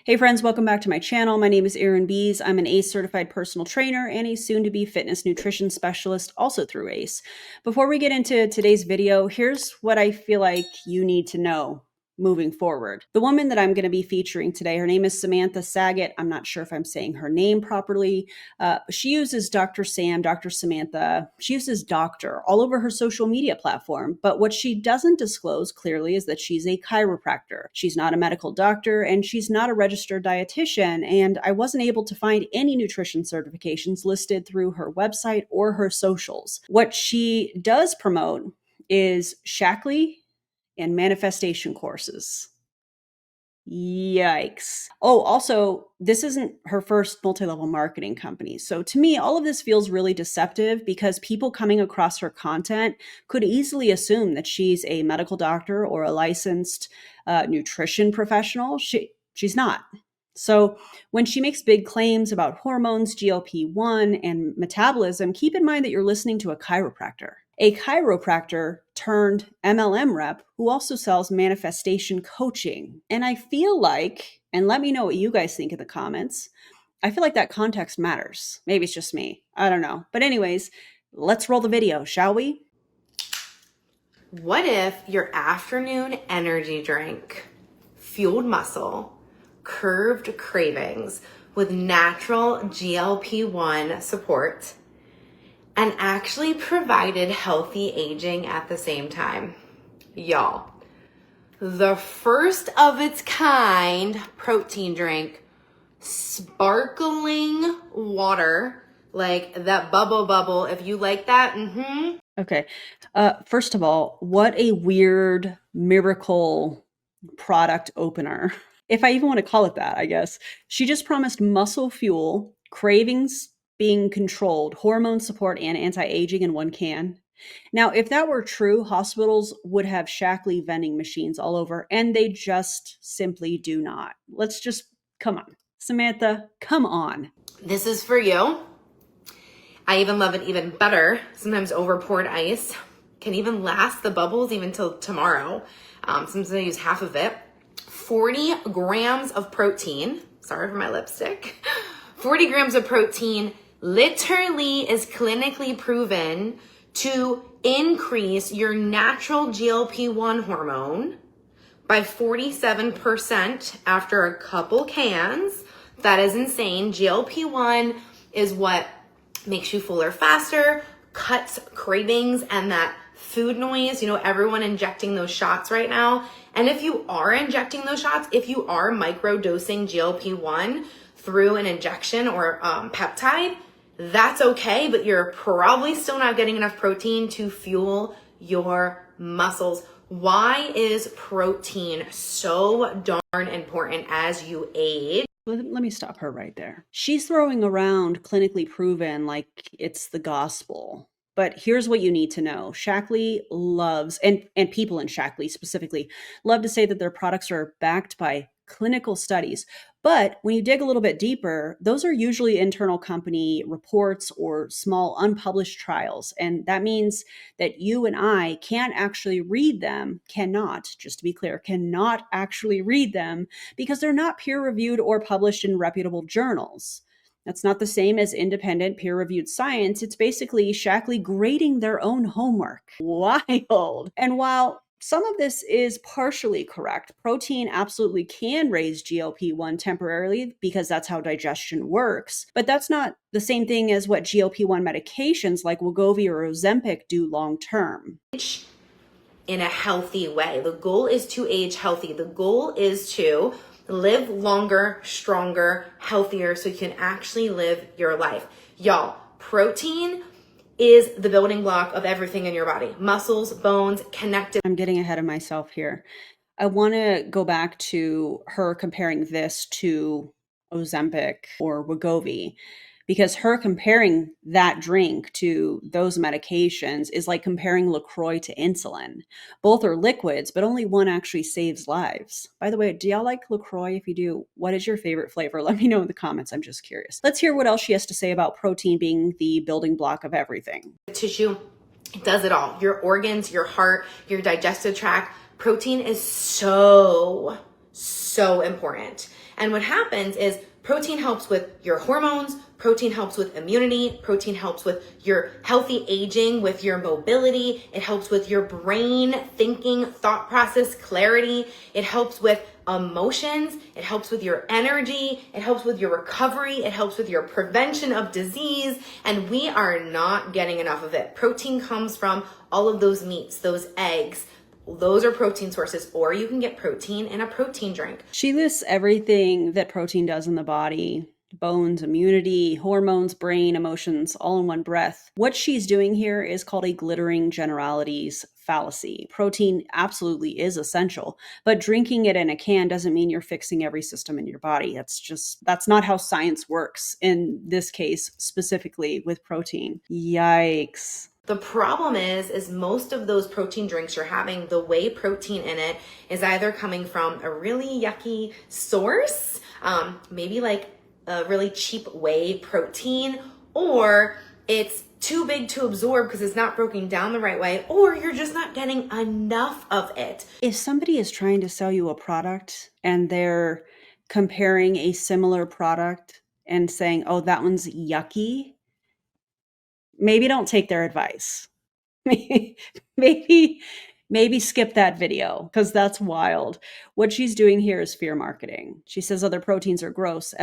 Hey friends, welcome back to my channel. My name is Erin Bies. I'm an ACE certified personal trainer and a soon-to-be fitness nutrition specialist, also through ACE. Before we get into today's video, here's what I feel like you need to know moving forward. The woman that I'm going to be featuring today, her name is Samantha Sagot. I'm not sure if I'm saying her name properly. She uses Dr. Sam, Dr. Samantha. She uses doctor all over her social media platform. But what she doesn't disclose clearly is that she's a chiropractor. She's not a medical doctor and she's not a registered dietitian. And I wasn't able to find any nutrition certifications listed through her website or her socials. What she does promote is Shaklee and manifestation courses. Yikes. Oh, also, this isn't her first multi-level marketing company. So to me, all of this feels really deceptive because people coming across her content could easily assume that she's a medical doctor or a licensed nutrition professional. She's not. So when she makes big claims about hormones, GLP-1, and metabolism, keep in mind that you're listening to a chiropractor. A chiropractor turned MLM rep who also sells manifestation coaching. And I feel like, and let me know what you guys think in the comments, I feel like that context matters. Maybe it's just me. I don't know. But anyways, let's roll the video, shall we? What if your afternoon energy drink fueled muscle, curved cravings with natural GLP-1 support, and actually provided healthy aging at the same time? Y'all, the first of its kind protein drink, sparkling water, like that bubble, if you like that, Okay. First of all, what a weird miracle product opener. If I even want to call it that, I guess. She just promised muscle fuel, cravings being controlled, hormone support, and anti-aging in one can. Now, if that were true, hospitals would have Shaklee vending machines all over, and they just simply do not. Let's just, come on. Samantha, come on. This is for you. I even love it even better. Sometimes over poured ice can even last the bubbles even till tomorrow. Sometimes I use half of it. 40 grams of protein. Sorry for my lipstick. 40 grams of protein literally is clinically proven to increase your natural GLP-1 hormone by 47% after a couple cans. That is insane. GLP-1 is what makes you fuller faster, cuts cravings and that food noise. You know, everyone injecting those shots right now. And if you are injecting those shots, if you are microdosing GLP-1 through an injection or peptide, that's okay, but you're probably still not getting enough protein to fuel your muscles. Why is protein so darn important as you age? Let me stop her right there. She's throwing around clinically proven like it's the gospel. But here's what you need to know. Shaklee loves, and people in Shaklee specifically, love to say that their products are backed by clinical studies. But when you dig a little bit deeper, those are usually internal company reports or small unpublished trials. And that means that you and I can't actually read them, cannot, just to be clear, cannot actually read them because they're not peer-reviewed or published in reputable journals. That's not the same as independent peer-reviewed science. It's basically Shaklee grading their own homework. Wild. And while some of this is partially correct, protein absolutely can raise GLP-1 temporarily because that's how digestion works. But that's not the same thing as what GLP-1 medications like Wegovy or Ozempic do long-term. In a healthy way. The goal is to age healthy. The goal is to live longer, stronger, healthier, so you can actually live your life. Y'all, protein is the building block of everything in your body. Muscles, bones, connective. I'm getting ahead of myself here. I want to go back to her comparing this to Ozempic or Wegovy, because her comparing that drink to those medications is like comparing LaCroix to insulin. Both are liquids, but only one actually saves lives. By the way, do y'all like LaCroix? If you do, what is your favorite flavor? Let me know in the comments. I'm just curious. Let's hear what else she has to say about protein being the building block of everything. Tissue, it does it all. Your organs, your heart, your digestive tract. Protein is so So important. And what happens is protein helps with your hormones, protein helps with immunity, protein helps with your healthy aging, with your mobility, it helps with your brain thinking, thought process, clarity, it helps with emotions, it helps with your energy, it helps with your recovery, it helps with your prevention of disease, and we are not getting enough of it. Protein comes from all of those meats, those eggs. Those are protein sources, or you can get protein in a protein drink. She lists everything that protein does in the body: bones, immunity, hormones, brain, emotions, all in one breath. What she's doing here is called a glittering generalities fallacy. Protein absolutely is essential, but drinking it in a can doesn't mean you're fixing every system in your body. That's not how science works in this case, specifically with protein. Yikes. The problem is most of those protein drinks you're having, the whey protein in it is either coming from a really yucky source, maybe like a really cheap whey protein, or it's too big to absorb because it's not broken down the right way, or you're just not getting enough of it. If somebody is trying to sell you a product and they're comparing a similar product and saying, oh, that one's yucky, maybe don't take their advice. maybe skip that video, because that's wild. What she's doing here is fear marketing. She says other proteins are gross.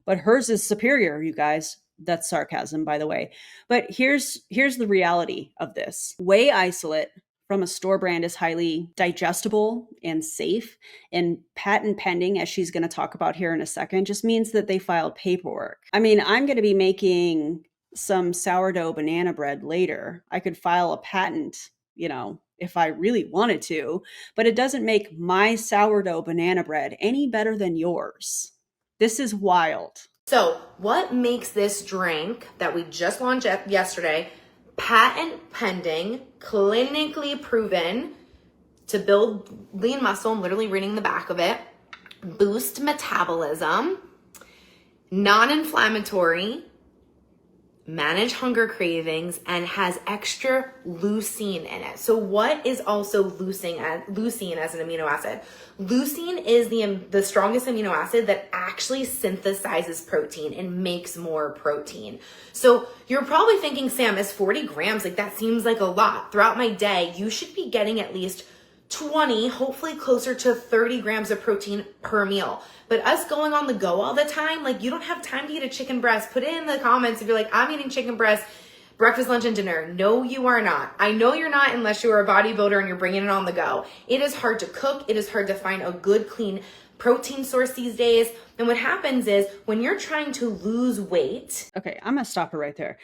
But hers is superior, you guys. That's sarcasm, by the way. But here's the reality of this. Whey isolate from a store brand is highly digestible and safe, and patent pending, as she's going to talk about here in a second, just means that they filed paperwork. I mean, I'm going to be making some sourdough banana bread later. I could file a patent, if I really wanted to, but it doesn't make my sourdough banana bread any better than yours. This is wild. So what makes this drink that we just launched yesterday patent pending, clinically proven to build lean muscle? I'm literally reading the back of it. Boost metabolism, non-inflammatory, manage hunger cravings, and has extra leucine in it. So what is also leucine as an amino acid? Leucine is the strongest amino acid that actually synthesizes protein and makes more protein. So you're probably thinking, Sam, is 40 grams, like that seems like a lot. Throughout my day, you should be getting at least 20, hopefully closer to 30 grams of protein per meal. But us going on the go all the time, like you don't have time to eat a chicken breast. Put it in the comments if you're like, I'm eating chicken breast, breakfast, lunch, and dinner. No, you are not. I know you're not unless you're a bodybuilder and you're bringing it on the go. It is hard to cook. It is hard to find a good, clean protein source these days. And what happens is when you're trying to lose weight. Okay, I'm going to stop her right there.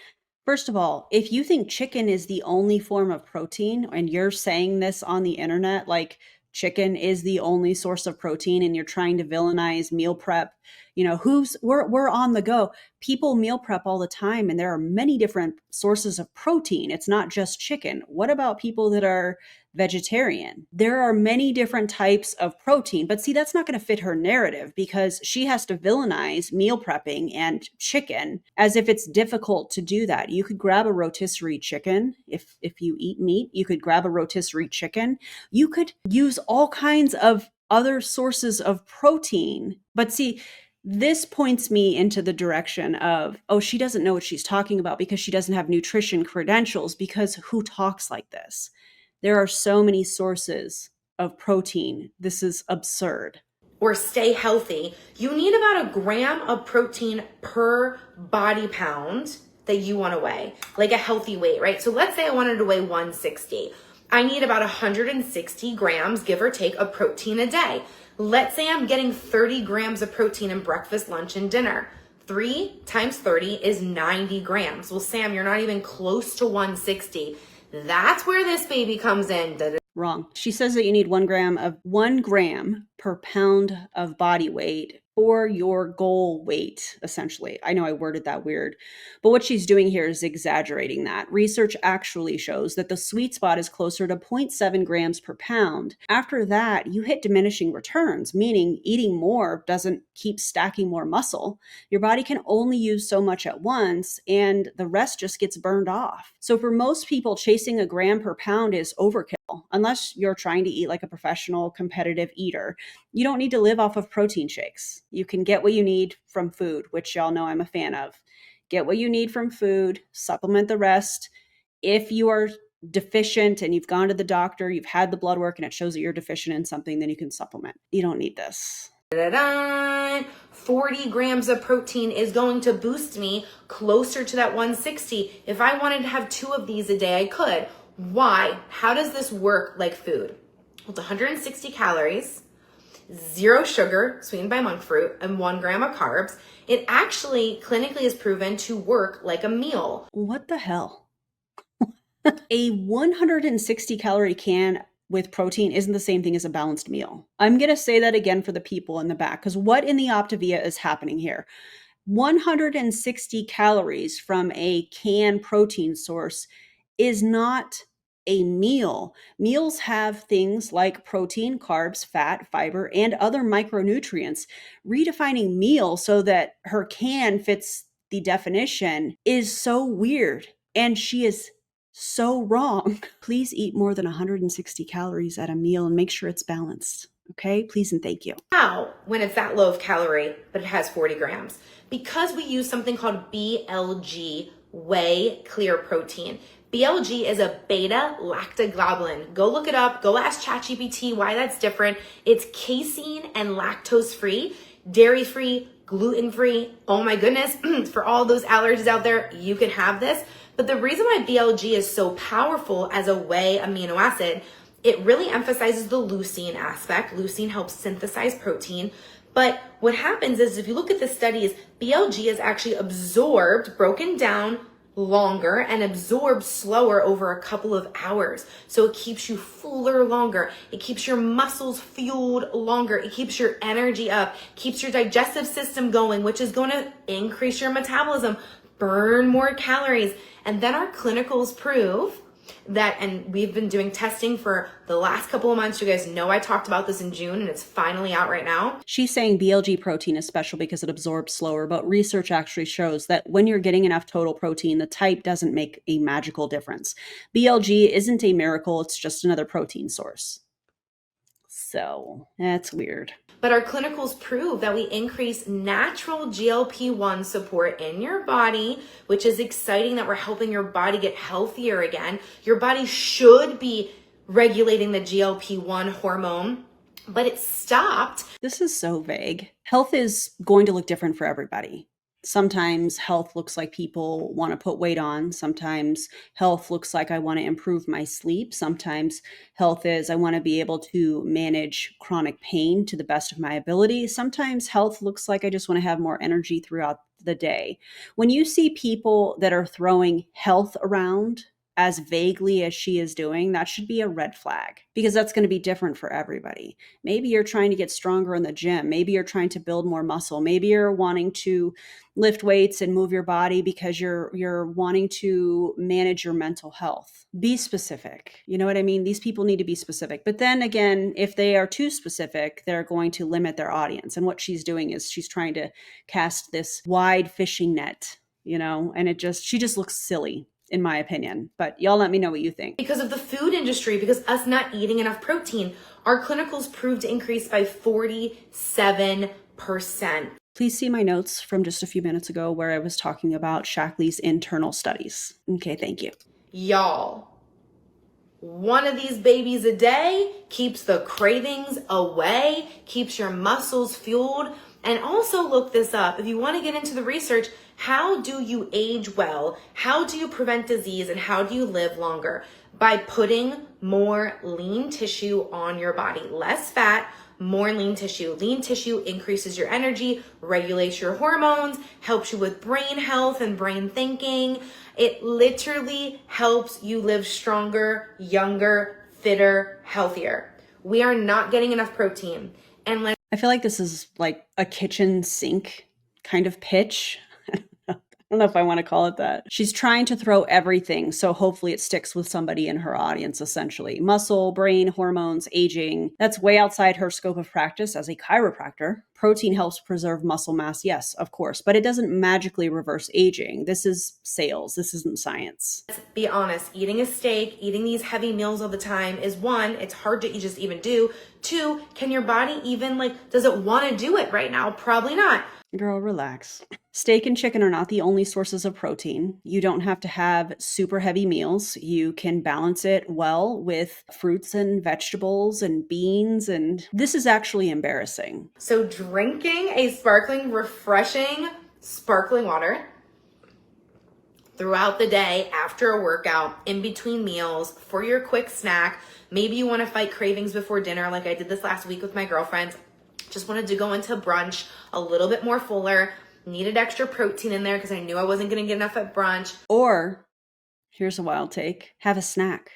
First of all, if you think chicken is the only form of protein and you're saying this on the internet, like chicken is the only source of protein, and you're trying to villainize meal prep, we're on the go. People meal prep all the time, and there are many different sources of protein. It's not just chicken. What about people that are vegetarian? There are many different types of protein, but see, that's not going to fit her narrative, because she has to villainize meal prepping and chicken as if it's difficult to do that. You could grab a rotisserie chicken. If you eat meat, you could grab a rotisserie chicken. You could use all kinds of other sources of protein. But see, this points me into the direction of, oh, she doesn't know what she's talking about because she doesn't have nutrition credentials, because who talks like this? There are so many sources of protein. This is absurd. Or stay healthy, you need about a gram of protein per body pound that you want to weigh, like a healthy weight, right? So let's say I wanted to weigh 160. I need about 160 grams, give or take, of protein a day. Let's say I'm getting 30 grams of protein in breakfast, lunch, and dinner. 3 times 30 is 90 grams. Well, Sam, you're not even close to 160. That's where this baby comes in. Wrong. She says that you need 1 gram per pound of body weight for your goal weight, essentially. I know I worded that weird, but what she's doing here is exaggerating that. Research actually shows that the sweet spot is closer to 0.7 grams per pound. After that, you hit diminishing returns, meaning eating more doesn't keep stacking more muscle. Your body can only use so much at once, and the rest just gets burned off. So for most people, chasing a gram per pound is overkill. Unless you're trying to eat like a professional competitive eater, you don't need to live off of protein shakes. You can get what you need from food, which y'all know I'm a fan of. Get what you need from food, supplement the rest. If you are deficient and you've gone to the doctor, you've had the blood work and it shows that you're deficient in something, then you can supplement. You don't need this. 40 grams of protein is going to boost me closer to that 160. If I wanted to have 2 of these a day, I could. Why? How does this work like food? Well, it's 160 calories, 0 sugar, sweetened by monk fruit, and 1 gram of carbs. It actually clinically is proven to work like a meal. What the hell? A 160 calorie can with protein isn't the same thing as a balanced meal. I'm going to say that again for the people in the back, because what in the Optavia is happening here? 160 calories from a canned protein source is not a meal. Meals have things like protein, carbs, fat, fiber, and other micronutrients. Redefining meal so that her can fits the definition is so weird, and she is so wrong. Please eat more than 160 calories at a meal and make sure it's balanced. Okay? Please and thank you. How when it's that low of calorie, but it has 40 grams? Because we use something called BLG, whey clear protein. BLG is a beta lactoglobulin. Go look it up. Go ask ChatGPT why that's different. It's casein and lactose free, dairy free, gluten free. Oh my goodness. For all those allergies out there, you can have this. But the reason why BLG is so powerful as a whey amino acid, it really emphasizes the leucine aspect. Leucine helps synthesize protein. But what happens is if you look at the studies, BLG is actually absorbed, broken down longer and absorbed slower over a couple of hours. So it keeps you fuller longer. It keeps your muscles fueled longer. It keeps your energy up, keeps your digestive system going, which is going to increase your metabolism, burn more calories. And then our clinicals prove that, and we've been doing testing for the last couple of months. You guys know I talked about this in June and it's finally out right now. She's saying BLG protein is special because it absorbs slower, but research actually shows that when you're getting enough total protein, the type doesn't make a magical difference. BLG isn't a miracle, it's just another protein source. So that's weird. But our clinicals prove that we increase natural GLP-1 support in your body, which is exciting that we're helping your body get healthier again. Your body should be regulating the GLP-1 hormone, but it stopped. This is so vague. Health is going to look different for everybody. Sometimes health looks like people want to put weight on. Sometimes health looks like I want to improve my sleep. Sometimes health is I want to be able to manage chronic pain to the best of my ability. Sometimes health looks like I just want to have more energy throughout the day. When you see people that are throwing health around as vaguely as she is doing, that should be a red flag, because that's going to be different for everybody. Maybe you're trying to get stronger in the gym. Maybe you're trying to build more muscle. Maybe you're wanting to lift weights and move your body because you're wanting to manage your mental health. Be specific. You know what I mean? These people need to be specific. But then again, if they are too specific, they're going to limit their audience. And what she's doing is she's trying to cast this wide fishing net, and she just looks silly, in my opinion. But y'all let me know what you think. Because of the food industry, because us not eating enough protein, our clinicals proved to increase by 47%. Please see my notes from just a few minutes ago where I was talking about Shaklee's internal studies. Okay, thank you. Y'all, one of these babies a day keeps the cravings away, keeps your muscles fueled. And also look this up. If you want to get into the research, how do you age well? How do you prevent disease? And how do you live longer? By putting more lean tissue on your body. Less fat, more lean tissue. Lean tissue increases your energy, regulates your hormones, helps you with brain health and brain thinking. It literally helps you live stronger, younger, fitter, healthier. We are not getting enough protein. And I feel like this is like a kitchen sink kind of pitch. I don't know if I want to call it that. She's trying to throw everything, so hopefully it sticks with somebody in her audience, essentially. Muscle, brain, hormones, aging. That's way outside her scope of practice as a chiropractor. Protein helps preserve muscle mass. Yes, of course, but it doesn't magically reverse aging. This is sales. This isn't science. Let's be honest, eating a steak, eating these heavy meals all the time is one, it's hard to just even do. Two, can your body even does it want to do it right now? Probably not. Girl, relax. Steak and chicken are not the only sources of protein. You don't have to have super heavy meals. You can balance it well with fruits and vegetables and beans. And this is actually embarrassing. So drinking a sparkling, refreshing, sparkling water throughout the day, after a workout, in between meals, for your quick snack. Maybe you want to fight cravings before dinner like I did this last week with my girlfriends. Just wanted to go into brunch a little bit more fuller. Needed extra protein in there because I knew I wasn't going to get enough at brunch. Or, here's a wild take, have a snack.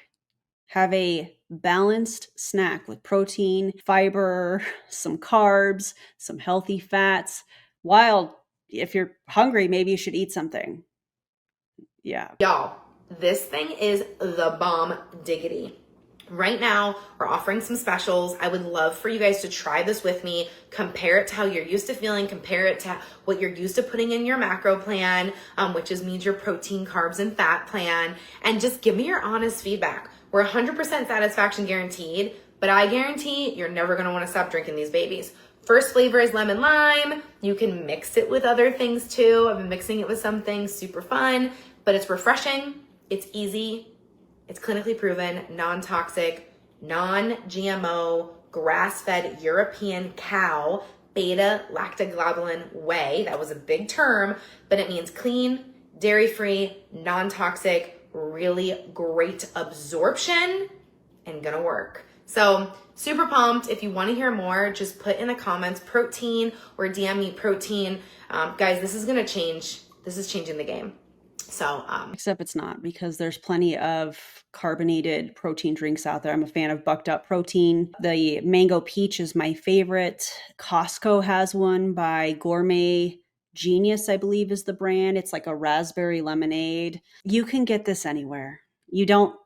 Have a balanced snack with protein, fiber, some carbs, some healthy fats. Wild, if you're hungry, maybe you should eat something. Yeah. Y'all, this thing is the bomb diggity. Right now, we're offering some specials. I would love for you guys to try this with me. Compare it to how you're used to feeling. Compare it to what you're used to putting in your macro plan, which means your protein, carbs, and fat plan. And just give me your honest feedback. We're 100% satisfaction guaranteed, but I guarantee you're never going to want to stop drinking these babies. First flavor is lemon lime. You can mix it with other things too. I've been mixing it with some things, super fun, but it's refreshing. It's easy. It's clinically proven, non-toxic, non-GMO, grass-fed European cow, beta-lactoglobulin whey. That was a big term, but it means clean, dairy-free, non-toxic, really great absorption, and gonna work. So super pumped. If you want to hear more, just put in the comments protein or DM me protein. Guys, this is gonna change. This is changing the game. So, except it's not, because there's plenty of carbonated protein drinks out there. I'm a fan of Bucked Up Protein. The Mango Peach is my favorite. Costco has one by Gourmet Genius, I believe is the brand. It's like a raspberry lemonade. You can get this anywhere. You don't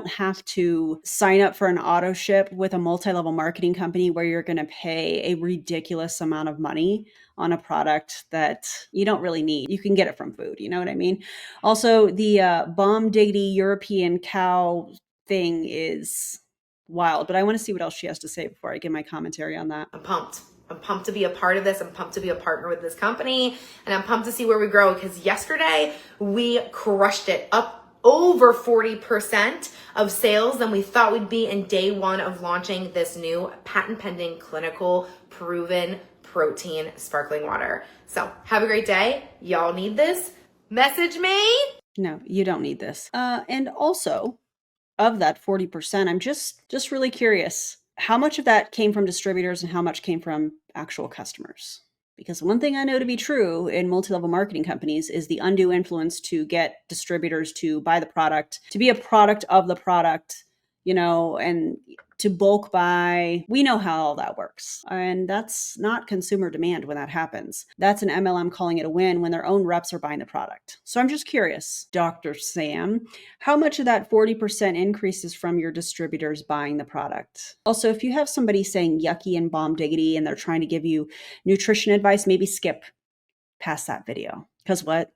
have to sign up for an auto ship with a multi-level marketing company where you're going to pay a ridiculous amount of money on a product that you don't really need. You can get it from food. You know what I mean? Also, the bomb diggity European cow thing is wild, but I want to see what else she has to say before I give my commentary on that. I'm pumped. I'm pumped to be a part of this. I'm pumped to be a partner with this company, and I'm pumped to see where we grow, because yesterday we crushed it, up over 40% of sales than we thought we'd be in day one of launching this new patent pending clinical proven protein sparkling water. So have a great day. Y'all need this. Message me. No, you don't need this. And also, of that 40%, I'm just really curious, how much of that came from distributors and how much came from actual customers? Because one thing I know to be true in multi-level marketing companies is the undue influence to get distributors to buy the product, to be a product of the product, and to bulk buy. We know how all that works. And that's not consumer demand when that happens. That's an MLM calling it a win when their own reps are buying the product. So I'm just curious, Dr. Sam, how much of that 40% increase is from your distributors buying the product? Also, if you have somebody saying yucky and bomb diggity and they're trying to give you nutrition advice, maybe skip past that video. Because what?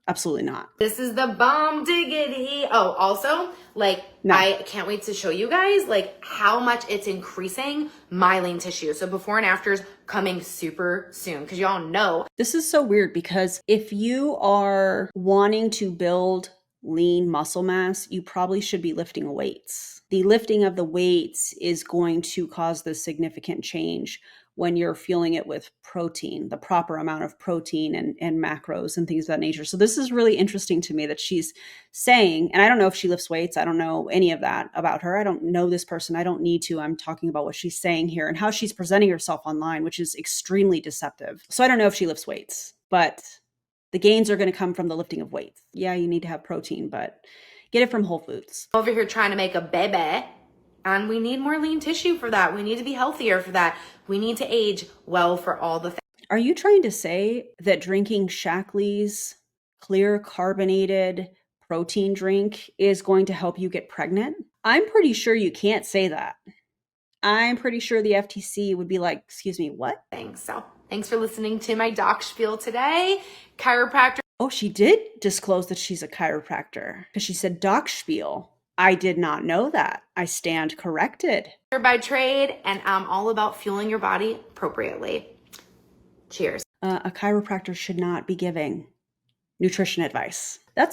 Absolutely not. This is the bomb diggity. Oh, also, No. I can't wait to show you guys how much it's increasing my lean tissue. So before and afters coming super soon, because y'all know. This is so weird, because if you are wanting to build lean muscle mass, you probably should be lifting weights. The lifting of the weights is going to cause the significant change when you're fueling it with protein, the proper amount of protein and macros and things of that nature. So this is really interesting to me that she's saying, and I don't know if she lifts weights. I don't know any of that about her. I don't know this person. I don't need to. I'm talking about what she's saying here and how she's presenting herself online, which is extremely deceptive. So I don't know if she lifts weights, but the gains are going to come from the lifting of weights. Yeah, you need to have protein, but get it from Whole Foods. Over here trying to make a baby. And we need more lean tissue for that. We need to be healthier for that. We need to age well for all the things. Are you trying to say that drinking Shaklee's clear carbonated protein drink is going to help you get pregnant? I'm pretty sure you can't say that. I'm pretty sure the FTC would be like, excuse me, what? So thanks for listening to my doc spiel today. Chiropractor. Oh, she did disclose that she's a chiropractor because she said doc spiel. I did not know that. I stand corrected. By trade, and I'm all about fueling your body appropriately. Cheers. A chiropractor should not be giving nutrition advice. That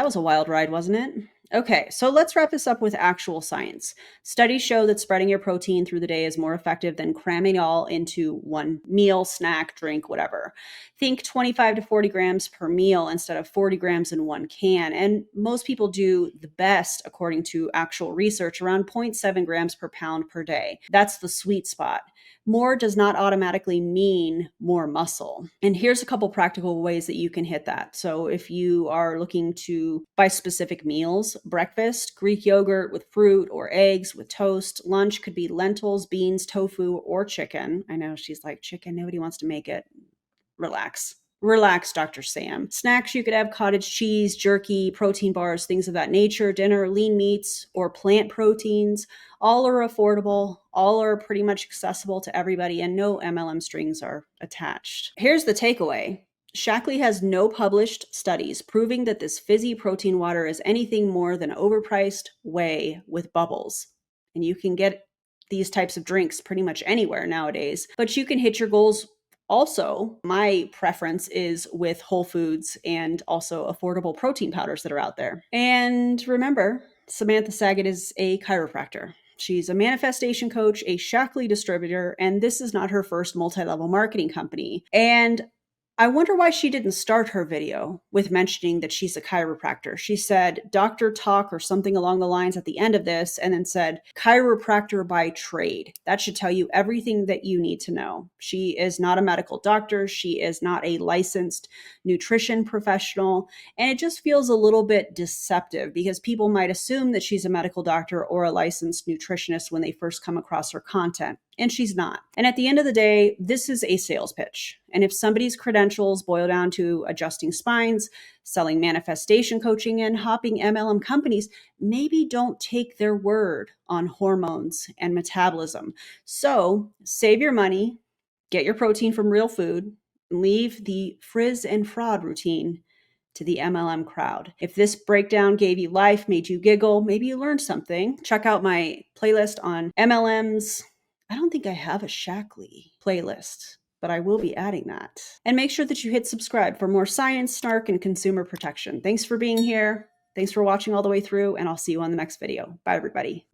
was a wild ride, wasn't it? Okay, so let's wrap this up with actual science. Studies show that spreading your protein through the day is more effective than cramming it all into one meal, snack, drink, whatever. Think 25 to 40 grams per meal instead of 40 grams in one can. And most people do the best, according to actual research, around 0.7 grams per pound per day. That's the sweet spot. More does not automatically mean more muscle. And here's a couple practical ways that you can hit that. So if you are looking to buy specific meals, breakfast, Greek yogurt with fruit or eggs with toast. Lunch could be lentils, beans, tofu, or chicken. I know she's like, chicken, nobody wants to make it. Relax. Relax, Dr. Sam. Snacks, you could have cottage cheese, jerky, protein bars, things of that nature. Dinner, lean meats or plant proteins. All are affordable. All are pretty much accessible to everybody, and no MLM strings are attached. Here's the takeaway. Shaklee has no published studies proving that this fizzy protein water is anything more than overpriced whey with bubbles. And you can get these types of drinks pretty much anywhere nowadays, but you can hit your goals. Also, my preference is with whole foods and also affordable protein powders that are out there. And remember, Samantha Sagot is a chiropractor. She's a manifestation coach, a Shaklee distributor, and this is not her first multi-level marketing company. And I wonder why she didn't start her video with mentioning that she's a chiropractor. She said doctor talk or something along the lines at the end of this, and then said chiropractor by trade. That should tell you everything that you need to know. She is not a medical doctor. She is not a licensed nutrition professional. And it just feels a little bit deceptive because people might assume that she's a medical doctor or a licensed nutritionist when they first come across her content. And she's not. And at the end of the day, this is a sales pitch. And if somebody's credentials boil down to adjusting spines, selling manifestation coaching, and hopping MLM companies, maybe don't take their word on hormones and metabolism. So save your money, get your protein from real food, leave the frizz and fraud routine to the MLM crowd. If this breakdown gave you life, made you giggle, maybe you learned something, check out my playlist on MLMs. I don't think I have a Shaklee playlist, but I will be adding that. And make sure that you hit subscribe for more science, snark, and consumer protection. Thanks for being here. Thanks for watching all the way through, and I'll see you on the next video. Bye, everybody.